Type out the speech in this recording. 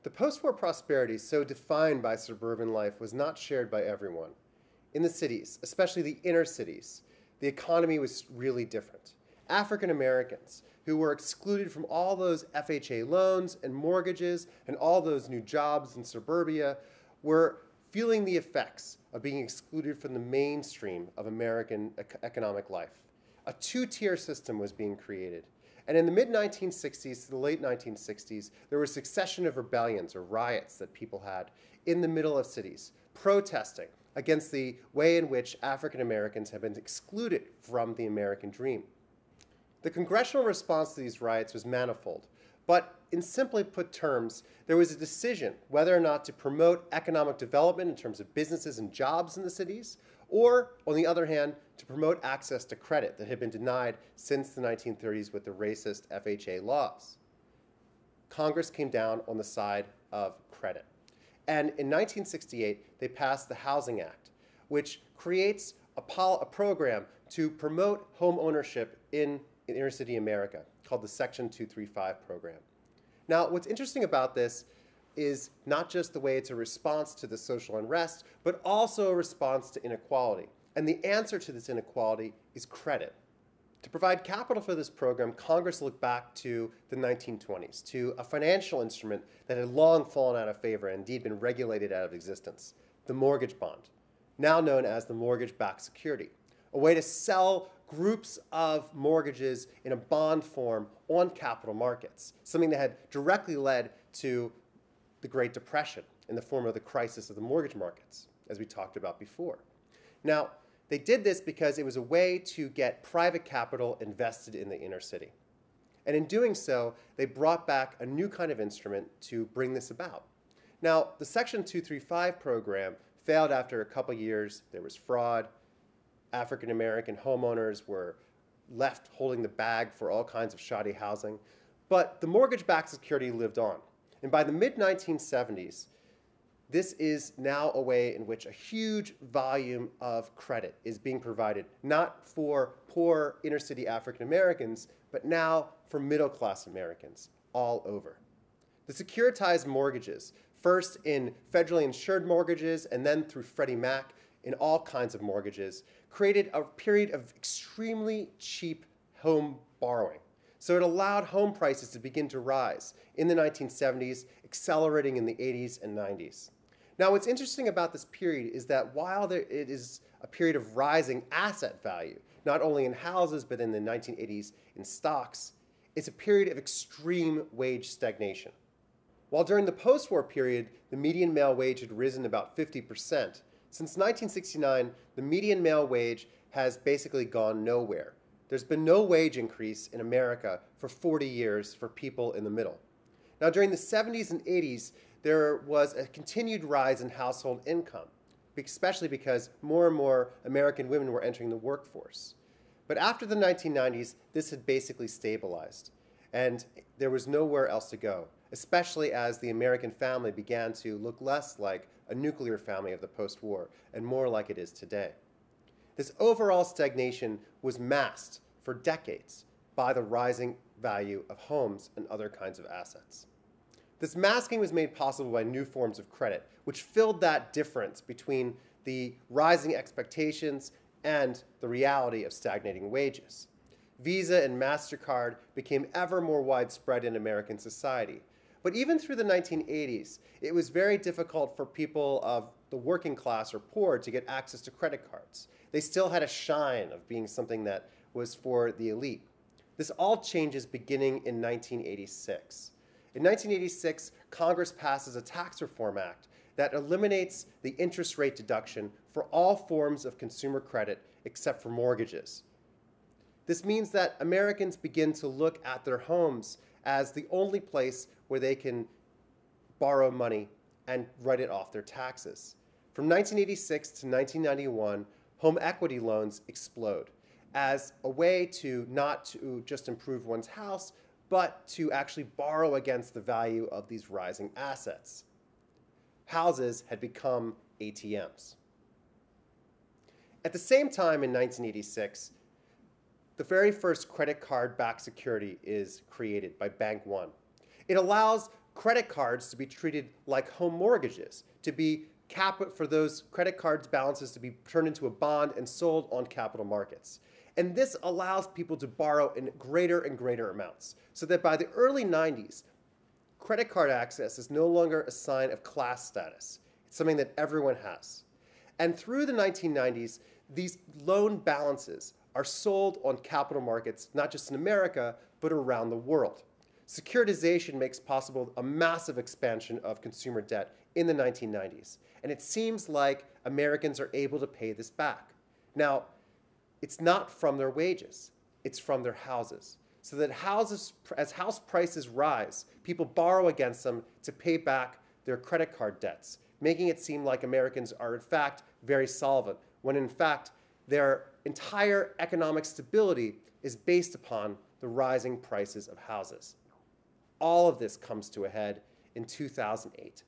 The post-war prosperity so defined by suburban life was not shared by everyone. In the cities, especially the inner cities, the economy was really different. African Americans, who were excluded from all those FHA loans and mortgages and all those new jobs in suburbia, were feeling the effects of being excluded from the mainstream of American economic life. A two-tier system was being created. And in the mid-1960s to the late 1960s, there was a succession of rebellions or riots that people had in the middle of cities, protesting against the way in which African Americans have been excluded from the American dream. The congressional response to these riots was manifold, but in simply put terms, there was a decision whether or not to promote economic development in terms of businesses and jobs in the cities, or, on the other hand, to promote access to credit that had been denied since the 1930s with the racist FHA laws. Congress came down on the side of credit. And in 1968, they passed the Housing Act, which creates a program to promote home ownership in inner city America called the Section 235 program. Now, what's interesting about this is not just the way it's a response to the social unrest, but also a response to inequality. And the answer to this inequality is credit. To provide capital for this program, Congress looked back to the 1920s, to a financial instrument that had long fallen out of favor and indeed been regulated out of existence, the mortgage bond, now known as the mortgage-backed security, a way to sell groups of mortgages in a bond form on capital markets, something that had directly led to the Great Depression in the form of the crisis of the mortgage markets, as we talked about before. Now, they did this because it was a way to get private capital invested in the inner city. And in doing so, they brought back a new kind of instrument to bring this about. Now, the Section 235 program failed after a couple years. There was fraud. African American homeowners were left holding the bag for all kinds of shoddy housing. But the mortgage-backed security lived on. And by the mid-1970s, this is now a way in which a huge volume of credit is being provided, not for poor inner-city African Americans, but now for middle-class Americans all over. The securitized mortgages, first in federally insured mortgages and then through Freddie Mac in all kinds of mortgages, created a period of extremely cheap home borrowing. So it allowed home prices to begin to rise in the 1970s, accelerating in the 80s and 90s. Now, what's interesting about this period is that while it is a period of rising asset value, not only in houses, but in the 1980s in stocks, it's a period of extreme wage stagnation. While during the post-war period, the median male wage had risen about 50%, since 1969, the median male wage has basically gone nowhere. There's been no wage increase in America for 40 years for people in the middle. Now, during the 70s and 80s, there was a continued rise in household income, especially because more and more American women were entering the workforce. But after the 1990s, this had basically stabilized, and there was nowhere else to go, especially as the American family began to look less like a nuclear family of the post-war and more like it is today. This overall stagnation was masked for decades by the rising value of homes and other kinds of assets. This masking was made possible by new forms of credit, which filled that difference between the rising expectations and the reality of stagnating wages. Visa and MasterCard became ever more widespread in American society. But even through the 1980s, it was very difficult for people of the working class or poor to get access to credit cards. They still had a shine of being something that was for the elite. This all changes beginning in 1986. In 1986, Congress passes a tax reform act that eliminates the interest rate deduction for all forms of consumer credit except for mortgages. This means that Americans begin to look at their homes as the only place where they can borrow money and write it off their taxes. From 1986 to 1991, home equity loans explode as a way to not to just improve one's house, but to actually borrow against the value of these rising assets. Houses had become ATMs. At the same time in 1986, the very first credit card-backed security is created by Bank One. It allows credit cards to be treated like home mortgages, to be for those credit cards balances to be turned into a bond and sold on capital markets. And this allows people to borrow in greater and greater amounts, so that by the early 90s, credit card access is no longer a sign of class status. It's something that everyone has. And through the 1990s, these loan balances are sold on capital markets, not just in America, but around the world. Securitization makes possible a massive expansion of consumer debt in the 1990s. And it seems like Americans are able to pay this back. Now, it's not from their wages, it's from their houses. So that as house prices rise, people borrow against them to pay back their credit card debts, making it seem like Americans are in fact very solvent, when in fact their entire economic stability is based upon the rising prices of houses. All of this comes to a head in 2008.